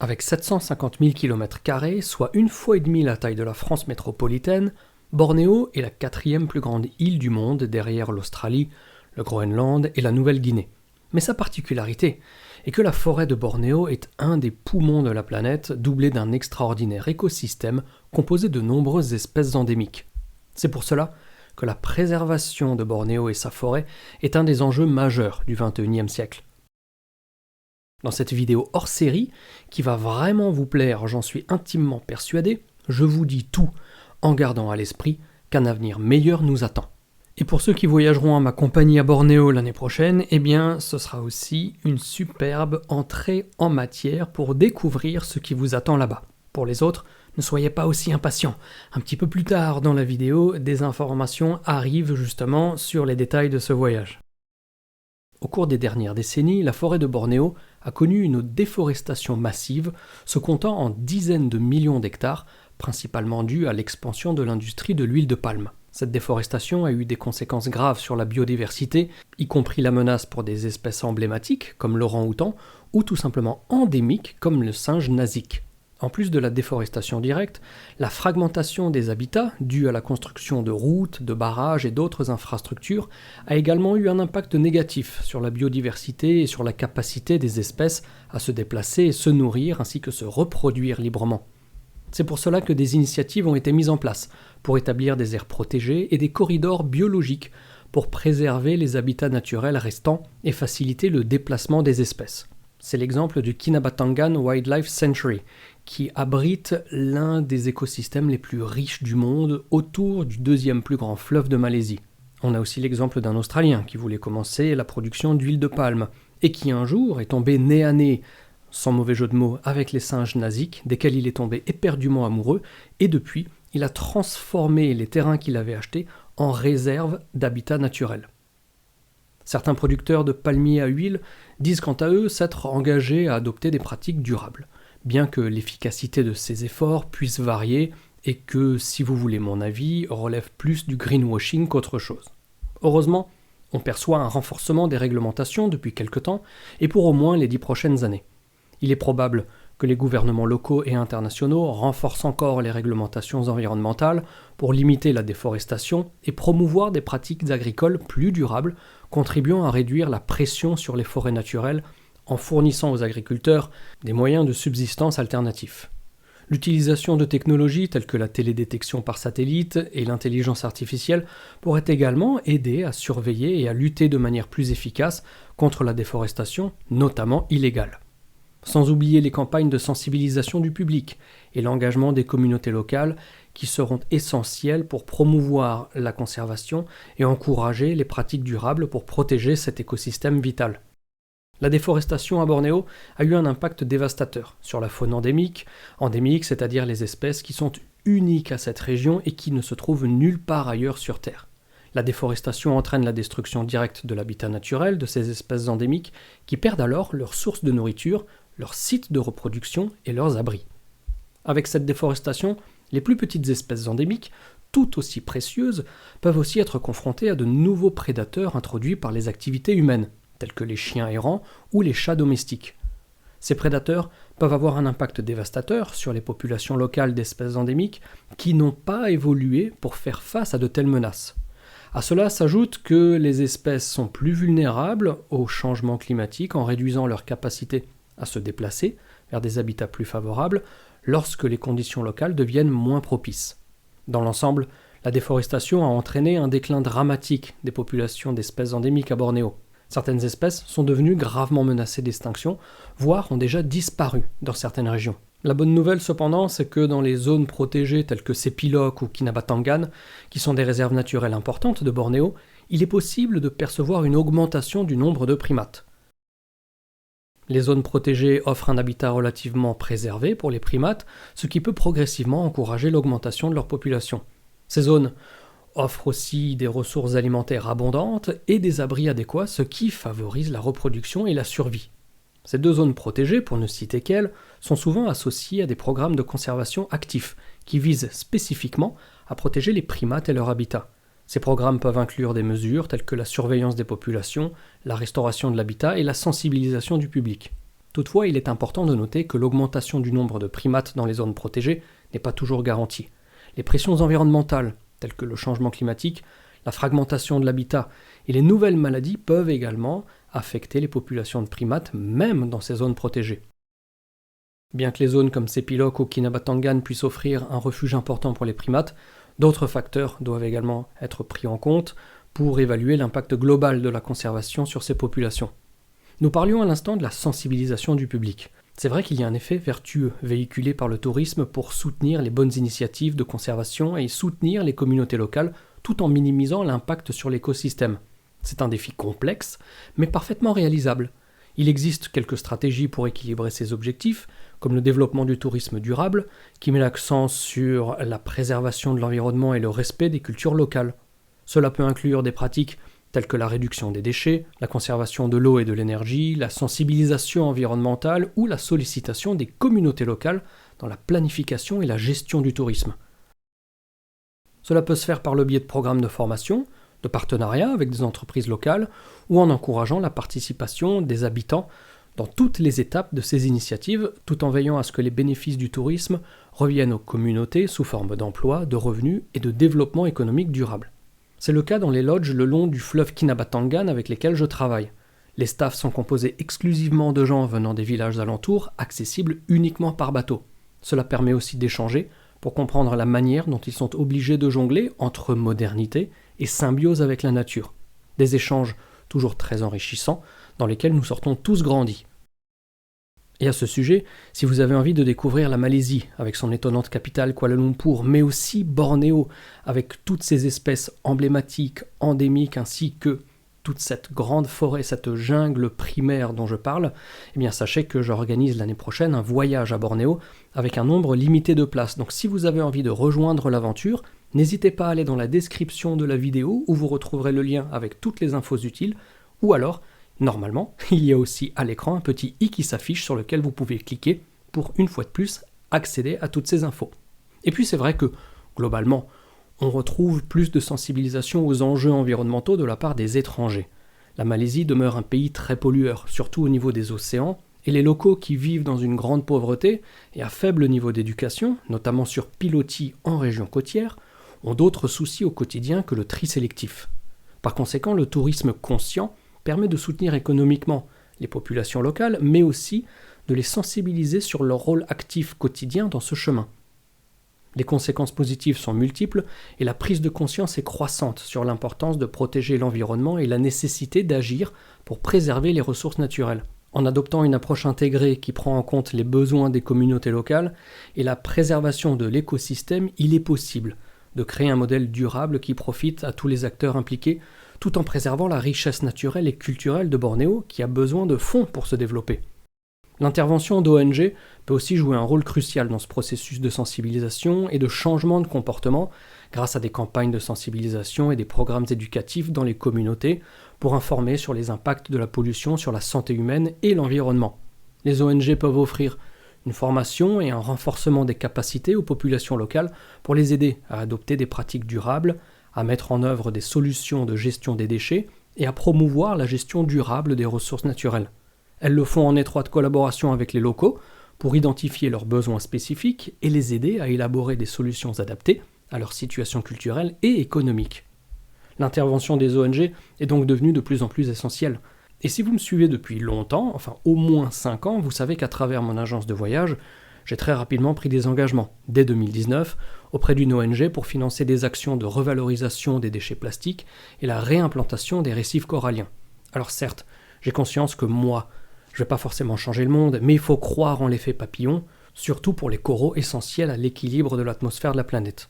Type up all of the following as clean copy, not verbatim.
Avec 750 000 km², soit une fois et demie la taille de la France métropolitaine, Bornéo est la quatrième plus grande île du monde derrière l'Australie, le Groenland et la Nouvelle-Guinée. Mais sa particularité est que la forêt de Bornéo est un des poumons de la planète, doublé d'un extraordinaire écosystème composé de nombreuses espèces endémiques. C'est pour cela que la préservation de Bornéo et sa forêt est un des enjeux majeurs du XXIe siècle. Dans cette vidéo hors série, qui va vraiment vous plaire, j'en suis intimement persuadé, je vous dis tout en gardant à l'esprit qu'un avenir meilleur nous attend. Et pour ceux qui voyageront à ma compagnie à Bornéo l'année prochaine, eh bien, ce sera aussi une superbe entrée en matière pour découvrir ce qui vous attend là-bas. Pour les autres, ne soyez pas aussi impatients. Un petit peu plus tard dans la vidéo, des informations arrivent justement sur les détails de ce voyage. Au cours des dernières décennies, la forêt de Bornéo a connu une déforestation massive, se comptant en dizaines de millions d'hectares, principalement due à l'expansion de l'industrie de l'huile de palme. Cette déforestation a eu des conséquences graves sur la biodiversité, y compris la menace pour des espèces emblématiques comme l'orang-outan, ou tout simplement endémiques comme le singe nasique. En plus de la déforestation directe, la fragmentation des habitats, due à la construction de routes, de barrages et d'autres infrastructures, a également eu un impact négatif sur la biodiversité et sur la capacité des espèces à se déplacer et se nourrir ainsi que se reproduire librement. C'est pour cela que des initiatives ont été mises en place pour établir des aires protégées et des corridors biologiques pour préserver les habitats naturels restants et faciliter le déplacement des espèces. C'est l'exemple du Kinabatangan Wildlife Sanctuary, qui abrite l'un des écosystèmes les plus riches du monde autour du deuxième plus grand fleuve de Malaisie. On a aussi l'exemple d'un Australien qui voulait commencer la production d'huile de palme et qui un jour est tombé nez à nez, sans mauvais jeu de mots, avec les singes nasiques, desquels il est tombé éperdument amoureux, et depuis, il a transformé les terrains qu'il avait achetés en réserves d'habitat naturel. Certains producteurs de palmiers à huile disent quant à eux s'être engagés à adopter des pratiques durables, bien que l'efficacité de ces efforts puisse varier et que, si vous voulez mon avis, relève plus du greenwashing qu'autre chose. Heureusement, on perçoit un renforcement des réglementations depuis quelque temps et pour au moins les 10 prochaines années. Il est probable que les gouvernements locaux et internationaux renforcent encore les réglementations environnementales pour limiter la déforestation et promouvoir des pratiques agricoles plus durables, contribuant à réduire la pression sur les forêts naturelles en fournissant aux agriculteurs des moyens de subsistance alternatifs. L'utilisation de technologies telles que la télédétection par satellite et l'intelligence artificielle pourrait également aider à surveiller et à lutter de manière plus efficace contre la déforestation, notamment illégale. Sans oublier les campagnes de sensibilisation du public et l'engagement des communautés locales qui seront essentielles pour promouvoir la conservation et encourager les pratiques durables pour protéger cet écosystème vital. La déforestation à Bornéo a eu un impact dévastateur sur la faune endémique, c'est-à-dire les espèces qui sont uniques à cette région et qui ne se trouvent nulle part ailleurs sur Terre. La déforestation entraîne la destruction directe de l'habitat naturel de ces espèces endémiques qui perdent alors leur source de nourriture, leurs sites de reproduction et leurs abris. Avec cette déforestation, les plus petites espèces endémiques, tout aussi précieuses, peuvent aussi être confrontées à de nouveaux prédateurs introduits par les activités humaines, tels que les chiens errants ou les chats domestiques. Ces prédateurs peuvent avoir un impact dévastateur sur les populations locales d'espèces endémiques qui n'ont pas évolué pour faire face à de telles menaces. À cela s'ajoute que les espèces sont plus vulnérables au changement climatique en réduisant leur capacité à se déplacer vers des habitats plus favorables lorsque les conditions locales deviennent moins propices. Dans l'ensemble, la déforestation a entraîné un déclin dramatique des populations d'espèces endémiques à Bornéo. Certaines espèces sont devenues gravement menacées d'extinction, voire ont déjà disparu dans certaines régions. La bonne nouvelle cependant, c'est que dans les zones protégées telles que Sepilok ou Kinabatangan, qui sont des réserves naturelles importantes de Bornéo, il est possible de percevoir une augmentation du nombre de primates. Les zones protégées offrent un habitat relativement préservé pour les primates, ce qui peut progressivement encourager l'augmentation de leur population. Ces zones offrent aussi des ressources alimentaires abondantes et des abris adéquats, ce qui favorise la reproduction et la survie. Ces deux zones protégées, pour ne citer qu'elles, sont souvent associées à des programmes de conservation actifs, qui visent spécifiquement à protéger les primates et leur habitat. Ces programmes peuvent inclure des mesures telles que la surveillance des populations, la restauration de l'habitat et la sensibilisation du public. Toutefois, il est important de noter que l'augmentation du nombre de primates dans les zones protégées n'est pas toujours garantie. Les pressions environnementales, telles que le changement climatique, la fragmentation de l'habitat et les nouvelles maladies peuvent également affecter les populations de primates, même dans ces zones protégées. Bien que les zones comme Sepilok ou Kinabatangan puissent offrir un refuge important pour les primates, d'autres facteurs doivent également être pris en compte pour évaluer l'impact global de la conservation sur ces populations. Nous parlions à l'instant de la sensibilisation du public. C'est vrai qu'il y a un effet vertueux véhiculé par le tourisme pour soutenir les bonnes initiatives de conservation et soutenir les communautés locales tout en minimisant l'impact sur l'écosystème. C'est un défi complexe, mais parfaitement réalisable. Il existe quelques stratégies pour équilibrer ces objectifs, comme le développement du tourisme durable, qui met l'accent sur la préservation de l'environnement et le respect des cultures locales. Cela peut inclure des pratiques telles que la réduction des déchets, la conservation de l'eau et de l'énergie, la sensibilisation environnementale ou la sollicitation des communautés locales dans la planification et la gestion du tourisme. Cela peut se faire par le biais de programmes de formation, de partenariats avec des entreprises locales ou en encourageant la participation des habitants dans toutes les étapes de ces initiatives, tout en veillant à ce que les bénéfices du tourisme reviennent aux communautés sous forme d'emplois, de revenus et de développement économique durable. C'est le cas dans les lodges le long du fleuve Kinabatangan avec lesquels je travaille. Les staffs sont composés exclusivement de gens venant des villages alentours, accessibles uniquement par bateau. Cela permet aussi d'échanger pour comprendre la manière dont ils sont obligés de jongler entre modernité et symbiose avec la nature. Des échanges toujours très enrichissants, dans lesquels nous sortons tous grandis. Et à ce sujet, si vous avez envie de découvrir la Malaisie, avec son étonnante capitale Kuala Lumpur, mais aussi Bornéo, avec toutes ses espèces emblématiques, endémiques, ainsi que toute cette grande forêt, cette jungle primaire dont je parle, eh bien sachez que j'organise l'année prochaine un voyage à Bornéo avec un nombre limité de places. Donc si vous avez envie de rejoindre l'aventure, n'hésitez pas à aller dans la description de la vidéo où vous retrouverez le lien avec toutes les infos utiles, ou alors, normalement, il y a aussi à l'écran un petit i qui s'affiche sur lequel vous pouvez cliquer pour, une fois de plus, accéder à toutes ces infos. Et puis c'est vrai que, globalement, on retrouve plus de sensibilisation aux enjeux environnementaux de la part des étrangers. La Malaisie demeure un pays très pollueur, surtout au niveau des océans, et les locaux qui vivent dans une grande pauvreté et à faible niveau d'éducation, notamment sur pilotis en région côtière, ont d'autres soucis au quotidien que le tri sélectif. Par conséquent, le tourisme conscient permet de soutenir économiquement les populations locales, mais aussi de les sensibiliser sur leur rôle actif quotidien dans ce chemin. Les conséquences positives sont multiples et la prise de conscience est croissante sur l'importance de protéger l'environnement et la nécessité d'agir pour préserver les ressources naturelles. En adoptant une approche intégrée qui prend en compte les besoins des communautés locales et la préservation de l'écosystème, il est possible de créer un modèle durable qui profite à tous les acteurs impliqués, tout en préservant la richesse naturelle et culturelle de Bornéo qui a besoin de fonds pour se développer. L'intervention d'ONG peut aussi jouer un rôle crucial dans ce processus de sensibilisation et de changement de comportement grâce à des campagnes de sensibilisation et des programmes éducatifs dans les communautés pour informer sur les impacts de la pollution sur la santé humaine et l'environnement. Les ONG peuvent offrir une formation et un renforcement des capacités aux populations locales pour les aider à adopter des pratiques durables, à mettre en œuvre des solutions de gestion des déchets et à promouvoir la gestion durable des ressources naturelles. Elles le font en étroite collaboration avec les locaux pour identifier leurs besoins spécifiques et les aider à élaborer des solutions adaptées à leur situation culturelle et économique. L'intervention des ONG est donc devenue de plus en plus essentielle. Et si vous me suivez depuis longtemps, enfin au moins 5 ans, vous savez qu'à travers mon agence de voyage, j'ai très rapidement pris des engagements, dès 2019, auprès d'une ONG pour financer des actions de revalorisation des déchets plastiques et la réimplantation des récifs coralliens. Alors certes, j'ai conscience que moi, je ne vais pas forcément changer le monde, mais il faut croire en l'effet papillon, surtout pour les coraux essentiels à l'équilibre de l'atmosphère de la planète.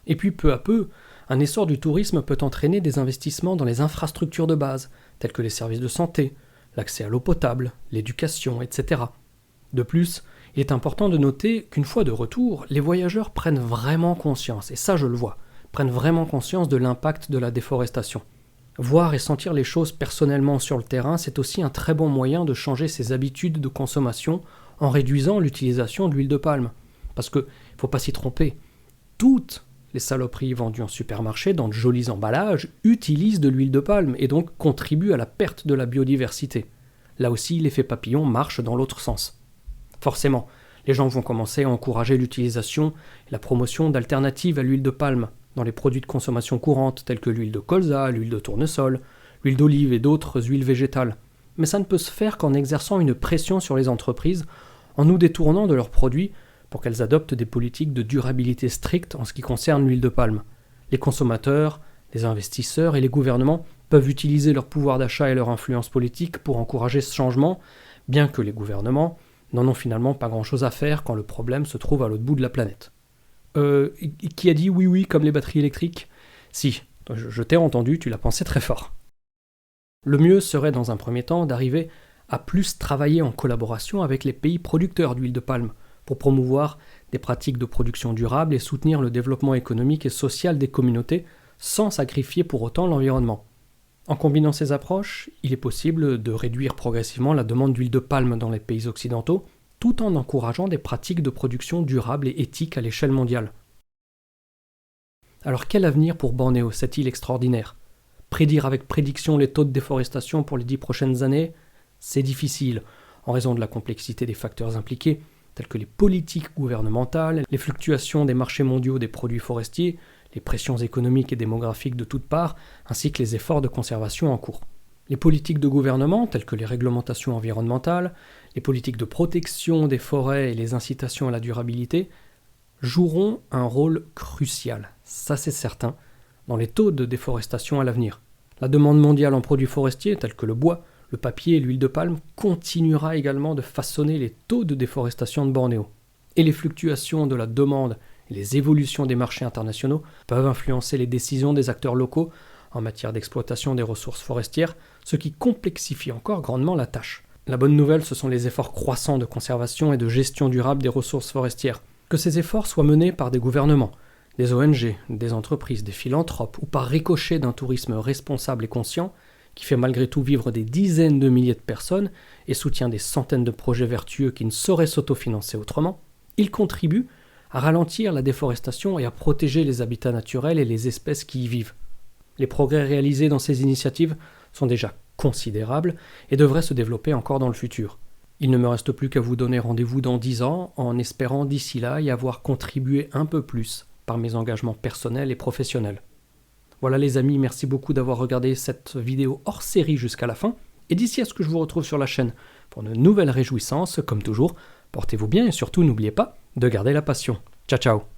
Et puis peu à peu, un essor du tourisme peut entraîner des investissements dans les infrastructures de base, tels que les services de santé, l'accès à l'eau potable, l'éducation, etc. De plus, il est important de noter qu'une fois de retour, les voyageurs prennent vraiment conscience, et ça je le vois, prennent vraiment conscience de l'impact de la déforestation. Voir et sentir les choses personnellement sur le terrain, c'est aussi un très bon moyen de changer ses habitudes de consommation en réduisant l'utilisation de l'huile de palme. Parce que, il ne faut pas s'y tromper, toutes les saloperies vendues en supermarché dans de jolis emballages utilisent de l'huile de palme et donc contribuent à la perte de la biodiversité. Là aussi, l'effet papillon marche dans l'autre sens. Forcément, les gens vont commencer à encourager l'utilisation et la promotion d'alternatives à l'huile de palme dans les produits de consommation courante tels que l'huile de colza, l'huile de tournesol, l'huile d'olive et d'autres huiles végétales. Mais ça ne peut se faire qu'en exerçant une pression sur les entreprises, en nous détournant de leurs produits pour qu'elles adoptent des politiques de durabilité strictes en ce qui concerne l'huile de palme. Les consommateurs, les investisseurs et les gouvernements peuvent utiliser leur pouvoir d'achat et leur influence politique pour encourager ce changement, bien que les gouvernements n'en ont finalement pas grand-chose à faire quand le problème se trouve à l'autre bout de la planète. Qui a dit oui comme les batteries électriques ? Si, je t'ai entendu, tu l'as pensé très fort. Le mieux serait dans un premier temps d'arriver à plus travailler en collaboration avec les pays producteurs d'huile de palme pour promouvoir des pratiques de production durable et soutenir le développement économique et social des communautés sans sacrifier pour autant l'environnement. En combinant ces approches, il est possible de réduire progressivement la demande d'huile de palme dans les pays occidentaux, tout en encourageant des pratiques de production durable et éthique à l'échelle mondiale. Alors quel avenir pour Bornéo, cette île extraordinaire ? Prédire avec prédiction les taux de déforestation pour les 10 prochaines années, c'est difficile, en raison de la complexité des facteurs impliqués, tels que les politiques gouvernementales, les fluctuations des marchés mondiaux des produits forestiers, les pressions économiques et démographiques de toutes parts, ainsi que les efforts de conservation en cours. Les politiques de gouvernement, telles que les réglementations environnementales, les politiques de protection des forêts et les incitations à la durabilité, joueront un rôle crucial, ça c'est certain, dans les taux de déforestation à l'avenir. La demande mondiale en produits forestiers, tels que le bois, le papier et l'huile de palme, continuera également de façonner les taux de déforestation de Bornéo. Et les fluctuations de la demande et les évolutions des marchés internationaux peuvent influencer les décisions des acteurs locaux en matière d'exploitation des ressources forestières, ce qui complexifie encore grandement la tâche. La bonne nouvelle, ce sont les efforts croissants de conservation et de gestion durable des ressources forestières. Que ces efforts soient menés par des gouvernements, des ONG, des entreprises, des philanthropes, ou par ricochet d'un tourisme responsable et conscient, qui fait malgré tout vivre des dizaines de milliers de personnes et soutient des centaines de projets vertueux qui ne sauraient s'autofinancer autrement, ils contribuent à ralentir la déforestation et à protéger les habitats naturels et les espèces qui y vivent. Les progrès réalisés dans ces initiatives sont déjà considérables et devraient se développer encore dans le futur. Il ne me reste plus qu'à vous donner rendez-vous dans 10 ans, en espérant d'ici là y avoir contribué un peu plus par mes engagements personnels et professionnels. Voilà les amis, merci beaucoup d'avoir regardé cette vidéo hors série jusqu'à la fin, et d'ici à ce que je vous retrouve sur la chaîne pour de nouvelles réjouissances, comme toujours, portez-vous bien et surtout n'oubliez pas de garder la passion. Ciao ciao.